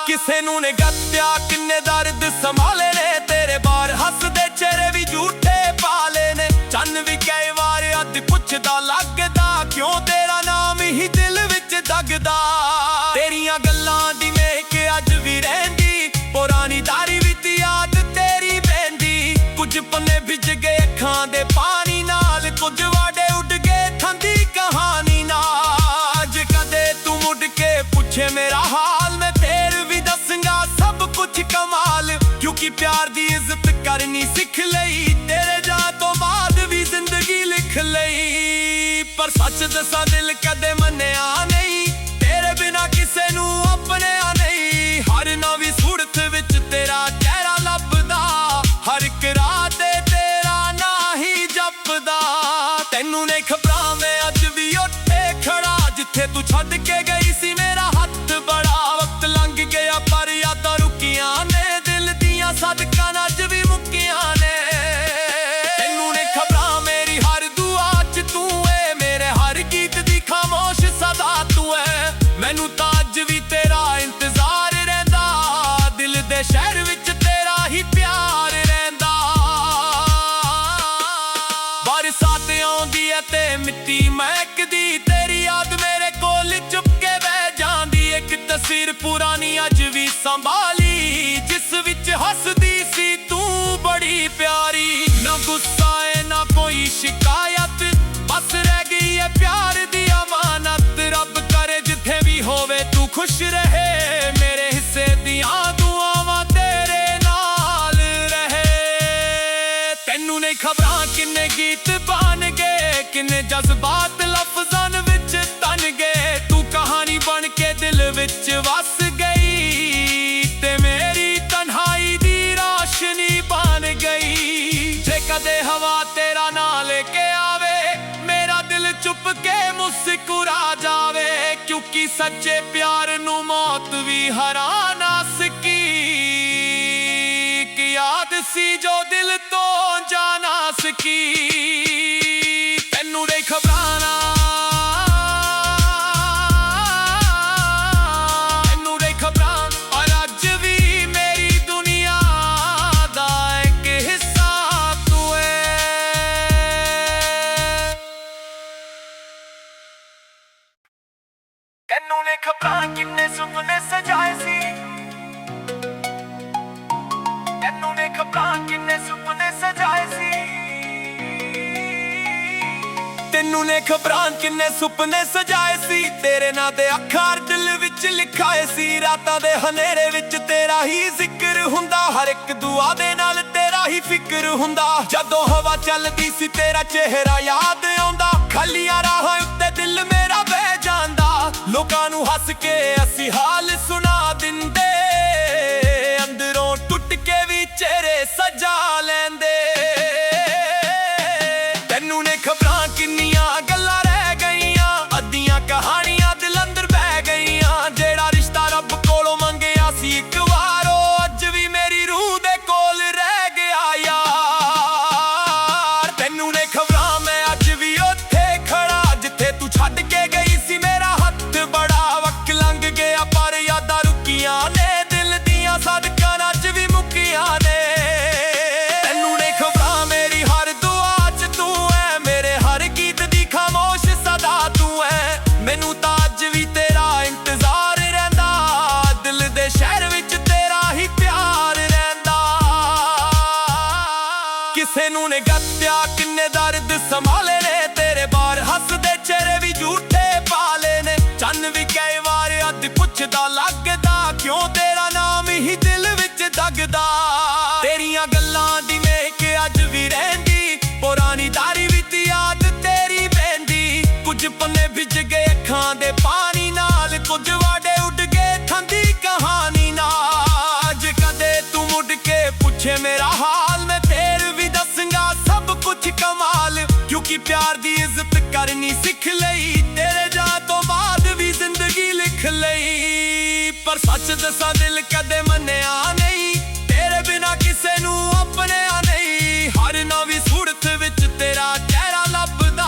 ਕਿਸੇ ਨੂੰ ਨੇ ਗੱਤਿਆ ਕਿੰਨੇ ਦਰਦ ਸੰਭਾਲੇ ਨੇ ਤੇਰੇ ਬਾਰ ਹੱਸਦੇ ਚਿਹਰੇ ਵੀ ਝੂਠੇ ਪਾਲੇ ਨੇ ਚੰਨ ਵੀ ਕਈ ਵਾਰ ਅੱਧ ਪੁੱਛਦਾ ਲੱਗਦਾ ਕਿਉਂ ਤੇਰਾ ਨਾਮ ਹੀ ਦਿਲ ਵਿੱਚ ਦਗਦਾ ਤੇਰੀਆਂ ਗੱਲਾਂ ਦੀ ਵੇਖ ਅੱਜ ਵੀ ਰਹਿੰਦੀ ਪੁਰਾਣੀ ਦਾਰੀ ਵਿੱਚ ਯਾਦ ਤੇਰੀ ਬਹਿੰਦੀ ਕੁਝ ਪੰਨੇ ਭਿੱਜ ਗਏ ਅੱਖਾਂ ਦੇ ਪਾਣੀ ਨਾਲ ਕੁਝ ਵਾਡੇ ਉੱਡ ਗਏ ਠੰਡੀ ਕਹਾਣੀ ਨਾਲ ਅੱਜ ਕਦੇ ਤੂੰ ਮੁੜ ਕੇ ਪੁੱਛੇ ਮੇਰਾ ਹਾਲ ਮੈਂ ਫੇਰ ਵੀ ਦੱਸਾਂਗਾ ਸਭ ਕੁਝ ਕਮਾਲ ਕਿਉਂਕਿ ਪਿਆਰ ਦੀ ਇੱਜ਼ਤ ਕਰਨੀ ਸਿੱਖ ਲਈ ਤੇਰੇ ਜਾਣ ਤੋਂ ਬਾਅਦ ਵੀ ਜ਼ਿੰਦਗੀ ਲਿਖ ਲਈ ਪਰ ਸੱਚ ਦੱਸਾਂ ਦਿਲ ਕਦੇ ਮੰਨਿਆ ਨਹੀਂ ਤੇਰੇ ਬਿਨਾ ਕਿਸੇ ਨੂੰ ਆਪਣਿਆ ਨਹੀਂ ਹਰ ਨਵੀਂ ਸੂਰਤ ਵਿੱਚ ਤੇਰਾ ਚਿਹਰਾ ਲੱਭਦਾ ਹਰ ਇੱਕ ਰਾਤ ਤੇਰਾ ਨਾਂ ਹੀ ਜਪਦਾ ਤੈਨੂੰ ਨੇ ਖਬਰਾਂ ਮੈਂ ਅੱਜ ਵੀ ਉੱਥੇ ਖੜਾ ਜਿੱਥੇ ਤੂੰ ਛੱਡ ਕੇ ਗਈ ਸੀ ਮੇਰਾ ਹੱਥ ਬੜਾ ਵਕਤ ਲੰਘ ਗਿਆ ਪਰ ਯਾਦਾਂ ਰੁਕੀਆਂ ਨੇ ਦਿਲ ਦੀਆਂ ਸਦਕਾਂ ਅੱਜ ਵੀ ਮੁੱਕੀਆਂ ਨੇ ਤੈਨੂੰ ਨੇ ਖਬਰਾਂ ਮੇਰੀ ਹਰ ਦੁਆ ਚ ਤੂੰ ਏ ਮੇਰੇ ਹਰ ਗੀਤ ਦੀ ਖਾਮੋਸ਼ ਸਦਾ ਤੂੰ ਏ ਮੈਨੂੰ ਤਾਂ ਅੱਜ ਵੀ ਤੇਰਾ ਇੰਤਜ਼ਾਰ ਰਹਿੰਦਾ ਦਿਲ ਦੇ ਸ਼ਹਿਰ ਵਿੱਚ ਤੇਰਾ ਹੀ ਪਿਆਰ ਰਹਿੰਦਾ ਬਰਸਾਤ ਆਉਂਦੀ ਏ ਤੇ ਮਿੱਟੀ ਮਹਿਕਦੀ ਤੇਰੀ ਯਾਦ ਮੇਰੇ ਕੋਲ ਚੁੱਪ ਕੇ ਬਹਿ ਜਾਂਦੀ ਇੱਕ ਤਸਵੀਰ ਪੁਰਾਣੀ ਅੱਜ ਵੀ ਸੰਭਾਲੀ ਜਿਸ ਵਿੱਚ ਹੱਸਦੀ ਸੀ ਤੂੰ ਬੜੀ ਪਿਆਰੀ ਨਾ ਗੁੱਸਾ ਏ ਨਾ ਕੋਈ ਸ਼ਿਕਾਇਤ ਬਸ ਰਹਿ ਗਈ ਏ ਪਿਆਰ ਦੀ ਅਮਾਨਤ ਰੱਬ ਕਰੇ ਜਿੱਥੇ ਵੀ ਹੋਵੇ ਤੂੰ ਖੁਸ਼ ਰਹੇ ਮੇਰੇ ਹਿੱਸੇ ਦੀਆਂ ਦੁਆਵਾਂ ਤੇਰੇ ਨਾਲ ਰਹੇ ਤੈਨੂੰ ਨਹੀਂ ਖਬਰਾਂ ਕਿੰਨੇ ਗੀਤ ਬਣ ਗਏ ਕਿੰਨੇ ਜਜ਼ਬਾਤ ਲਫ਼ਜ਼ਾਂ ਵਿੱਚ ਤਨ ਗਏ ਤੂੰ ਕਹਾਣੀ ਬਣ ਕੇ ਦਿਲ ਵਿੱਚ ਵਸ ਗਈ ਤੇ ਮੇਰੀ ਤਨਹਾਈ ਦੀ ਰੋਸ਼ਨੀ ਬਣ ਗਈ ਜੇ ਕਦੇ ਹਵਾ ਤੇਰਾ ਨਾਂ ਲੈ ਕੇ ਆਵੇ ਮੇਰਾ ਦਿਲ ਚੁੱਪ ਕੇ ਮੁਸਕਰਾ ਜਾਵੇ ਕਿਉਂਕਿ ਸੱਚੇ ਪਿਆਰ ਨੂੰ ਮੌਤ ਵੀ ਹਰਾ ਨਾ ਸਕੀ ਕਿ ਯਾਦ ਸੀ ਜੋ ਦਿਲ ਤੋਂ ਜਾ ਨਾ ਸਕੀ ਤੈਨੂੰ ਨਹੀਂ ਖਬਰਾਂ ਤੈਨੂੰ ਨੇ ਖਬਰਾਂ ਕਿੰਨੇ ਸੁਪਨੇ ਸਜਾਏ ਸੀ ਤੈਨੂੰ ਨੇ ਖਬਰਾਂ ਕਿੰਨੇ ਸੁਪਨੇ ਸਜਾਏ ਸੀ ਤੈਨੂੰ ਨੇ ਖਬਰਾਂ ਕਿੰਨੇ ਸੁਪਨੇ ਸਜਾਏ ਸੀ ਤੇਰੇ ਨਾਂ ਦੇ ਅੱਖਰ ਦਿਲ ਵਿੱਚ ਲਿਖਾਏ ਸੀ ਰਾਤਾਂ ਦੇ ਹਨੇਰੇ ਵਿੱਚ ਤੇਰਾ ਹੀ ਜ਼ਿਕਰ ਹੁੰਦਾ ਹਰ ਇੱਕ ਦੁਆ ਦੇ ਨਾਲ ਤੇਰਾ ਹੀ ਫਿਕਰ ਹੁੰਦਾ ਜਦੋਂ ਹਵਾ ਚੱਲਦੀ ਸੀ ਤੇਰਾ ਚਿਹਰਾ ਯਾਦ ਆਉਂਦਾ ਖਾਲੀਆਂ ਰਾਹਾਂ ਉੱਤੇ ਦਿਲ ਮੇਰਾ ਬਹਿ ਜਾਂਦਾ ਲੋਕਾਂ ਨੂੰ ਹੱਸ ਕੇ ਅਸੀਂ ਹਾਲ ਸੁਣਾ ਦਿੰਦੇ ਅੰਦਰੋਂ ਟੁੱਟ ਕੇ ਵੀ ਚਿਹਰੇ ਸਜਾ ਲੈਂਦੇ ਤੈਨੂੰ ਨੇ ਖਬਰਾਂ ਕਿੰਨੀਆਂ ਗੱਲਾਂ ਰਹਿ ਗਈਆਂ ਅੱਧੀਆਂ ਕਹਾਣੀਆਂ ਦਿਲ ਅੰਦਰ ਬਹਿ ਗਈਆਂ ਜਿਹੜਾ ਰਿਸ਼ਤਾ ਰੱਬ ਕੋਲੋਂ ਮੰਗਿਆ ਸੀ ਇੱਕ ਵਾਰ ਉਹ ਅੱਜ ਵੀ ਮੇਰੀ ਰੂਹ ਦੇ ਕੋਲ ਰਹਿ ਗਿਆ ਯਾਰ ਤੈਨੂੰ ਨੇ ਖਬਰਾਂ ਮੈਂ ਅੱਜ ਵੀ ਉੱਥੇ ਖੜਾ ਜਿੱਥੇ ਤੂੰ ਛੱਡ ਕੇ ਗਈ ਸੀ ਮੇਰਾ ਹੱਥ ਬੜਾ ਵਕਤ ਲੰਘ ਗਿਆ ਪਰ ਯਾਦਾਂ ਰੁਕੀਆਂ ਨੇ ਦਿਲ ਦੀਆਂ ਸਦਕਾਂ ਅੱਜ ਵੀ ਮੁੱਕੀਆਂ ਨੇ ਤੈਨੂੰ ਨੇ ਖਬਰਾਂ ਮੇਰੀ ਹਰ ਦੁਆ ਚ ਤੂੰ ਐ ਮੇਰੇ ਹਰ ਗੀਤ ਦੀ ਖਾਮੋਸ਼ ਸਦਾ ਤੂੰ ਐ ਮੈਨੂੰ ਤਾਂ ਅੱਜ ਵੀ ਤੇਰਾ ਇੰਤਜ਼ਾਰ ਰਹਿੰਦਾ ਦਿਲ ਦੇ ਸ਼ਹਿਰ ਵਿੱਚ ਤੇਰਾ ਹੀ ਪਿਆਰ ਰਹਿੰਦਾ ਕਿਸੇ ਨੂੰ ਨੇ ਗੱਤਿਆ ਕਿੰਨੇ ਦਰਦ ਸੰਭਾਲੇ ਨੇ ਤੇਰੇ ਬਾਰ ਹੱਸਦੇ ਚਿਹਰੇ ਵੀ ਝੂਠੇ ਪਾਲੇ ਨੇ ਚੰਨ ਵੀ ਕਈ ਵਾਰ ਅੱਧ ਪੁੱਛਦਾ ਲੱਗਦਾ ਕਿਉਂ ਤੇਰਾ ਨਾਮ ਹੀ ਦਿਲ ਵਿੱਚ ਦਗਦਾ ਤੇਰੀਆਂ ਗੱਲਾਂ ਦੀ ਵੇਖ ਅੱਜ ਵੀ ਰਹਿੰਦੀ ਪੁਰਾਣੀ ਦਾਰੀ ਵਿੱਚ ਯਾਦ ਤੇਰੀ ਬਹਿੰਦੀ ਕੁਝ ਪੰਨੇ ਭਿੱਜ ਗਏ ਅੱਖਾਂ ਦੇ ਪਾਣੀ ਨਾਲ ਕੁਝ ਵਾਡੇ ਉੱਡ ਗਏ ਠੰਡੀ ਕਹਾਣੀ ਨਾਲ ਅੱਜ ਕਦੇ ਤੂੰ ਮੁੜ ਕੇ ਪੁੱਛੇ ਮੇਰਾ ਹਾਲ ਮੈਂ ਫੇਰ ਵੀ ਦੱਸਾਂਗਾ ਸਭ ਕੁਝ ਕਮਾਲ ਕਿਉਂਕਿ ਪਿਆਰ ਦੀ ਇੱਜ਼ਤ ਕਰਨੀ ਸਿੱਖ ਲਈ ਤੇਰੇ ਜਾਣ ਤੋਂ ਬਾਅਦ ਵੀ ਜ਼ਿੰਦਗੀ ਲਿਖ ਲਈ ਪਰ ਸੱਚ ਦੱਸਾਂ ਦਿਲ ਕਦੇ ਮੰਨਿਆ ਨਹੀਂ ਤੇਰੇ ਬਿਨਾ ਕਿਸੇ ਨੂੰ ਆਪਣਿਆ ਨਹੀਂ ਹਰ ਨਵੀਂ ਸੂਰਤ ਵਿੱਚ ਤੇਰਾ ਚਿਹਰਾ ਲੱਭਦਾ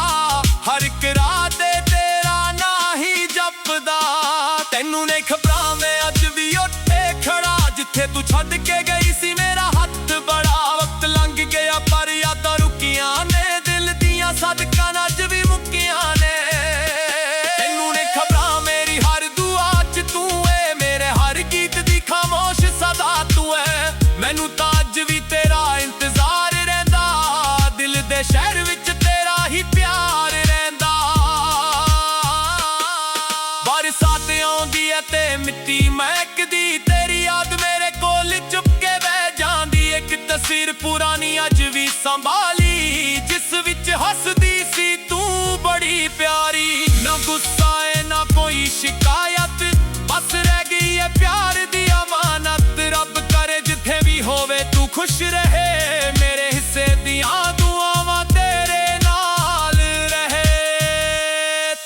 ਹਰ ਇੱਕ ਰਾਤ ਤੇਰਾ ਨਾਂ ਹੀ ਜਪਦਾ ਤੈਨੂੰ ਨੇ ਖਬਰਾਂ ਮੈਂ ਅੱਜ ਵੀ ਉੱਥੇ ਜਿੱਥੇ ਤੂੰ ਛੱਡ ਕੇ ਗਈ ਸੀ ਮੇਰਾ ਹੱਥ ਬੜਾ ਵਕਤ ਲੰਘ ਗਿਆ ਪਰ ਯਾਦਾਂ ਰੁਕੀਆਂ ਨੇ ਦਿਲ ਦੀਆਂ ਸਦਕਾਂ ਅੱਜ ਵੀ ਮੁੱਕੀਆਂ ਨੇ ਤੈਨੂੰ ਨੇ ਖਬਰਾਂ ਮੇਰੀ ਹਰ ਦੁਆ ਚ ਤੂੰ ਏ ਮੇਰੇ ਹਰ ਗੀਤ ਦੀ ਖਾਮੋਸ਼ ਸਦਾ ਤੂੰ ਏ ਮੈਨੂੰ ਤਾਂ ਅੱਜ ਵੀ ਤੇਰਾ ਇੰਤਜ਼ਾਰ ਰਹਿੰਦਾ ਦਿਲ ਦੇ ਸ਼ਹਿਰ ਵਿੱਚ ਤੇਰਾ ਹੀ ਪਿਆਰ ਰਹਿੰਦਾ ਬਰਸਾਤ ਆਉਂਦੀ ਏ ਤੇ ਮਿੱਟੀ ਮਹਿਕਦੀ ਤੇਰੀ ਯਾਦ ਮੇਰੇ ਕੋਲ ਚੁੱਪ ਕੇ ਬਹਿ ਜਾਂਦੀ ਇੱਕ ਤਸਵੀਰ ਪੁਰਾਣੀ ਅੱਜ ਵੀ ਸੰਭਾਲੀ ਜਿਸ ਵਿੱਚ ਹੱਸਦੀ ਸੀ ਤੂੰ ਬੜੀ ਪਿਆਰੀ ਨਾ ਗੁੱਸਾ ਏ ਨਾ ਕੋਈ ਸ਼ਿਕਾਇਤ ਬਸ ਰਹਿ ਗਈ ਏ ਪਿਆਰ ਦੀ ਅਮਾਨਤ ਰੱਬ ਕਰੇ ਜਿੱਥੇ ਵੀ ਹੋਵੇ ਤੂੰ ਖੁਸ਼ ਰਹੇ ਮੇਰੇ ਹਿੱਸੇ ਦੀਆਂ ਦੁਆਵਾਂ ਤੇਰੇ ਨਾਲ ਰਹੇ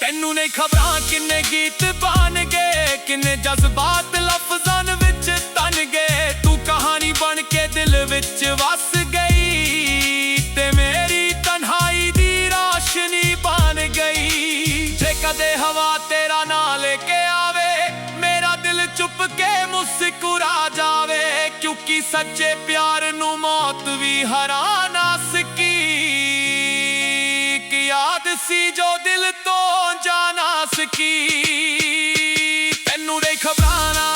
ਤੈਨੂੰ ਨਹੀਂ ਖਬਰਾਂ ਕਿੰਨੇ ਗੀਤ ਬਣ ਗਏ ਕਿੰਨੇ ਜਜ਼ਬਾਤ ਲਫ਼ਜ਼ਾਂ ਵਿੱਚ ਤਨ ਗਏ ਤੂੰ ਕਹਾਣੀ ਬਣ ਕੇ ਦਿਲ ਵਿੱਚ ਵਸ ਗਈ ਤੇ ਮੇਰੀ ਤਨਹਾਈ ਦੀ ਰੋਸ਼ਨੀ ਬਣ ਗਈ ਜੇ ਕਦੇ ਹਵਾ ਤੇਰਾ ਨਾਂ ਲੈ ਕੇ ਆਵੇ ਮੇਰਾ ਦਿਲ ਚੁੱਪ ਕੇ ਮੁਸਕਰਾ ਜਾਵੇ ਕਿਉਂਕਿ ਸੱਚੇ ਪਿਆਰ ਨੂੰ ਮੌਤ ਵੀ ਹਰਾ ਨਾ ਸਕੀ ਕਿ ਯਾਦ ਸੀ ਜੋ ਦਿਲ ਤੋਂ ਜਾ ਨਾ ਸਕੀ ਤੈਨੂੰ ਦੇ ਖਬਰਾਂ ਨਾ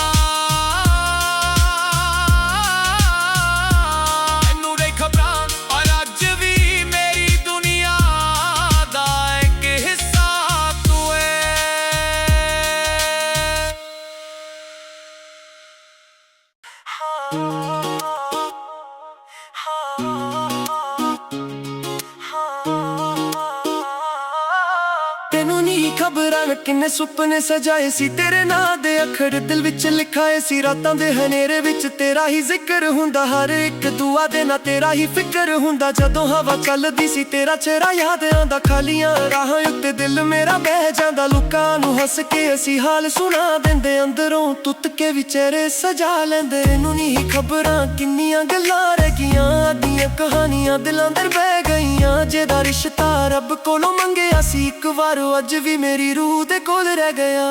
ਤੈਨੂੰ ਨਹੀਂ ਖਬਰਾਂ ਕਿੰਨੇ ਸੁਪਨੇ ਸਜਾਏ ਸੀ ਤੇਰੇ ਨਾਂ ਦੇ ਅੱਖਰ ਦਿਲ ਵਿੱਚ ਲਿਖਾਏ ਸੀ ਰਾਤਾਂ ਦੇ ਹਨੇਰੇ ਵਿੱਚ ਤੇਰਾ ਹੀ ਜ਼ਿਕਰ ਹੁੰਦਾ ਹਰ ਇੱਕ ਦੁਆ ਦੇ ਨਾਲ ਤੇਰਾ ਹੀ ਫਿਕਰ ਹੁੰਦਾ ਜਦੋਂ ਹਵਾ ਚੱਲਦੀ ਸੀ ਤੇਰਾ ਚਿਹਰਾ ਯਾਦ ਆਉਂਦਾ ਖਾਲੀਆਂ ਰਾਹਾਂ ਉੱਤੇ ਦਿਲ ਮੇਰਾ ਬਹਿ ਜਾਂਦਾ ਲੋਕਾਂ ਨੂੰ ਹੱਸ ਕੇ ਅਸੀਂ ਹਾਲ ਸੁਣਾ ਦਿੰਦੇ ਅੰਦਰੋਂ ਟੁੱਟ ਕੇ ਵੀ ਚਿਹਰੇ ਸਜਾ ਲੈਂਦੇ ਤੈਨੂੰ ਨਹੀਂ ਖਬਰਾਂ ਕਿੰਨੀਆਂ ਗੱਲਾਂ ਰਹਿ ਗਈਆਂ ਆਦੀਆਂ ਕਹਾਣੀਆਂ ਦਿਲਾਂ ਅੰਦਰ ਬਹਿ ਗਈਆਂ ਜਿਹਦਾ ਰਿਸ਼ਤਾ ਰੱਬ ਕੋਲੋਂ ਮੰਗਿਆ ਸੀ ਇੱਕ ਵਾਰ ਅੱਜ ਵੀ ਮੇਰੀ ਰੂਹ ਦੇ ਕੋਲ ਰਹਿ ਗਿਆ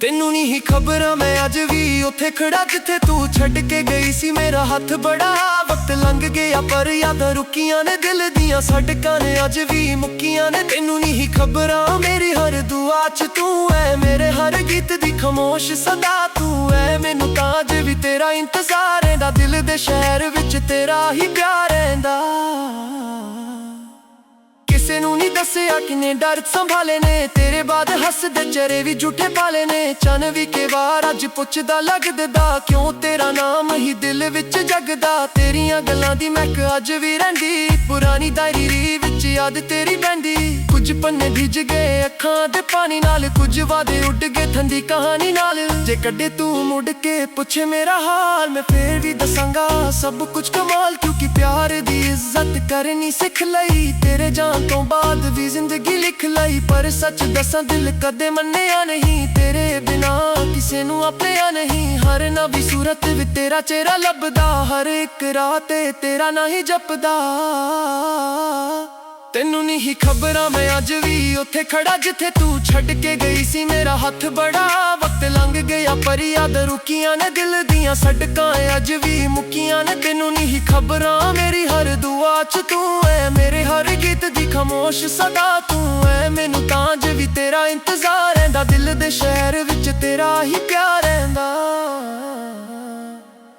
ਤੈਨੂੰ ਨਹੀਂ ਖਬਰਾਂ ਮੈਂ ਅੱਜ ਵੀ ਉੱਥੇ ਖੜਾ ਜਿੱਥੇ ਤੂੰ ਛੱਡ ਕੇ ਗਈ ਸੀ ਮੇਰਾ ਹੱਥ ਬੜਾ ਵਕਤ ਲੰਘ ਗਿਆ ਪਰ ਯਾਦਾਂ ਰੁਕੀਆਂ ਨੇ ਦਿਲ ਦੀਆਂ ਸੜਕਾਂ ਨੇ ਅੱਜ ਵੀ ਮੁੱਕੀਆਂ ਨੇ ਤੈਨੂੰ ਨਹੀਂ ਖਬਰਾਂ ਮੇਰੀ ਹਰ ਦੁਆ ਚ ਤੂੰ ਐ ਮੇਰੇ ਹਰ ਗੀਤ ਦੀ ਖਾਮੋਸ਼ ਸਦਾ ਤੂੰ ਐ ਮੈਨੂੰ ਤਾਂ ਅੱਜ ਵੀ ਤੇਰਾ ਇੰਤਜ਼ਾਰ ਰਹਿੰਦਾ ਦਿਲ ਦੇ ਸ਼ਹਿਰ ਵਿੱਚ ਤੇਰਾ ਹੀ ਪਿਆਰ ਰਹਿੰਦਾ ਕਿਸੇ ਨੂੰ ਨਹੀਂ ਦੱਸਿਆ ਕਿੰਨੇ ਡਰ ਸੰਭਾਲੇ ਨੇ ਤੇਰੇ ਬਾਅਦ ਹੱਸਦੇ ਚਿਹਰੇ ਵੀ ਝੂਠੇ ਪਾਲੇ ਨੇ ਚੰਨ ਵੀ ਕੇ ਵਾਰ ਅੱਜ ਪੁੱਛਦਾ ਲੱਗਦਾ ਕਿਉਂ ਤੇਰਾ ਨਾਮ ਹੀ ਦਿਲ ਵਿੱਚ ਜਗਦਾ ਤੇਰੀਆਂ ਗੱਲਾਂ ਦੀ ਮਹਿਕ ਅੱਜ ਵੀ ਰਹਿੰਦੀ ਪੁਰਾਣੀ ਡਾਇਰੀ ਵਿੱਚ ਯਾਦ ਤੇਰੀ ਬਹਿੰਦੀ ਕੁਝ ਪੰਨੇ ਭਿੱਜ ਗਏ ਅੱਖਾਂ ਦੇ ਪਾਣੀ ਨਾਲ ਕੁਝ ਵਾਦੇ ਉੱਡ ਗਏ ਠੰਡੀ ਕਹਾਣੀ ਨਾਲ ਜੇ ਕੱਢੇ ਤੂੰ ਮੁੜ ਕੇ ਪੁੱਛੇ ਮੇਰਾ ਹਾਲ ਮੈਂ ਫੇਰ ਵੀ ਦੱਸਾਂਗਾ ਸਭ ਕੁਝ ਕਮਾਲ ਕਿਉਂਕਿ ਪਿਆਰ ਦੀ ਇੱਜ਼ਤ ਕਰਨੀ ਸਿੱਖ ਲਈ ਤੇਰੇ ਜਾਣ ਤੋਂ ਬਾਅਦ ਵੀ ਜ਼ਿੰਦਗੀ ਲਿਖ ਲਈ ਪਰ ਸੱਚ ਦੱਸਾਂ ਦਿਲ ਕਦੇ ਮੰਨਿਆ ਨਹੀਂ ਤੇਰੇ ਬਿਨਾ ਕਿਸੇ ਨੂੰ ਆਪਣਿਆ ਨਹੀਂ ਹਰ ਨਵੀਂ ਸੂਰਤ ਵਿੱਚ ਤੇਰਾ ਚਿਹਰਾ ਲੱਭਦਾ ਹਰ ਇੱਕ ਰਾਤ ਤੇਰਾ ਨਾਂ ਹੀ ਜਪਦਾ ਤੈਨੂੰ ਨਹੀਂ ਖਬਰਾਂ ਮੈਂ ਅੱਜ ਵੀ ਉੱਥੇ ਖੜਾ ਜਿੱਥੇ ਤੂੰ ਛੱਡ ਕੇ ਗਈ ਸੀ ਮੇਰਾ ਹੱਥ ਬੜਾ ਵਕਤ ਲੰਘ ਗਿਆ ਪਰ ਯਾਦ ਰੁਕੀਆਂ ਨੇ ਦਿਲ ਦੀਆਂ ਸੜਕਾਂ ਅੱਜ ਵੀ ਮੁੱਕੀਆਂ ਨੇ ਤੈਨੂੰ ਨਹੀਂ ਖਬਰਾਂ ਮੇਰੀ ਹਰ ਦੁਆ ਚ ਤੂੰ ਐ ਮੇਰੇ ਹਰ ਗੀਤ ਦੀ ਖਾਮੋਸ਼ ਸਦਾ ਤੂੰ ਐ ਮੈਨੂੰ ਤਾਂ ਅੱਜ ਵੀ ਤੇਰਾ ਇੰਤਜ਼ਾਰ ਰਹਿੰਦਾ ਦਿਲ ਦੇ ਸ਼ਹਿਰ ਵਿੱਚ ਤੇਰਾ ਹੀ ਪਿਆਰ ਰਹਿੰਦਾ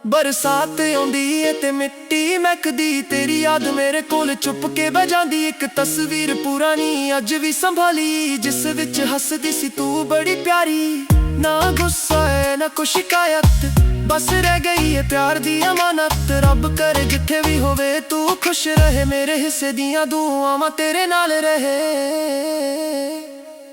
ਬਰਸਾਤ ਆਉਂਦੀ ਏ ਤੇ ਮਿੱਟੀ ਮਹਿਕਦੀ ਤੇਰੀ ਯਾਦ ਮੇਰੇ ਕੋਲ ਚੁੱਪ ਕੇ ਬਹਿ ਜਾਂਦੀ ਇੱਕ ਤਸਵੀਰ ਪੁਰਾਣੀ ਅੱਜ ਵੀ ਸੰਭਾਲੀ ਜਿਸ ਵਿੱਚ ਹੱਸਦੀ ਸੀ ਤੂੰ ਬੜੀ ਪਿਆਰੀ ਨਾ ਗੁੱਸਾ ਏ ਨਾ ਕੋਈ ਸ਼ਿਕਾਇਤ ਬਸ ਰਹਿ ਗਈ ਏ ਪਿਆਰ ਦੀ ਅਮਾਨਤ ਰੱਬ ਕਰੇ ਜਿੱਥੇ ਵੀ ਹੋਵੇ ਤੂੰ ਖੁਸ਼ ਰਹੇ ਮੇਰੇ ਹਿੱਸੇ ਦੀਆਂ ਦੁਆਵਾਂ ਤੇਰੇ ਨਾਲ ਰਹੇ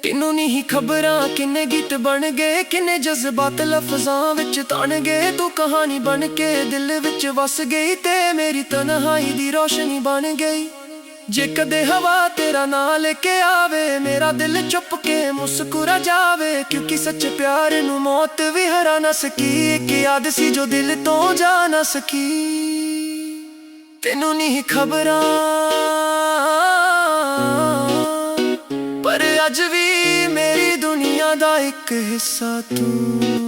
ਤੈਨੂੰ ਨਹੀਂ ਖਬਰਾਂ ਕਿੰਨੇ ਗੀਤ ਬਣ ਗਏ ਕਿੰਨੇ ਜਜ਼ਬਾਤ ਲਫ਼ਜ਼ਾਂ ਵਿੱਚ ਤਣ ਗਏ ਤੂੰ ਕਹਾਣੀ ਬਣ ਕੇ ਦਿਲ ਵਿੱਚ ਵਸ ਗਈ ਤੇ ਮੇਰੀ ਤਨਹਾਈ ਦੀ ਰੋਸ਼ਨੀ ਬਣ ਗਈ ਜੇ ਕਦੇ ਹਵਾ ਤੇਰਾ ਨਾਂ ਲੈ ਕੇ ਆਵੇ ਮੇਰਾ ਦਿਲ ਚੁੱਪ ਕੇ ਮੁਸਕਰਾ ਜਾਵੇ ਕਿਉਂਕਿ ਸੱਚੇ ਪਿਆਰ ਨੂੰ ਮੌਤ ਵੀ ਹਰਾ ਨਾ ਸਕੀ ਇੱਕ ਯਾਦ ਸੀ ਜੋ ਦਿਲ ਤੋਂ ਜਾ ਨਾ ਸਕੀ ਤੈਨੂੰ ਨਹੀਂ ਖਬਰਾਂ ਪਰ ਅੱਜ ਵੀ ਮੇਰੀ ਦੁਨੀਆ ਦਾ ਇੱਕ ਹਿੱਸਾ ਤੂੰ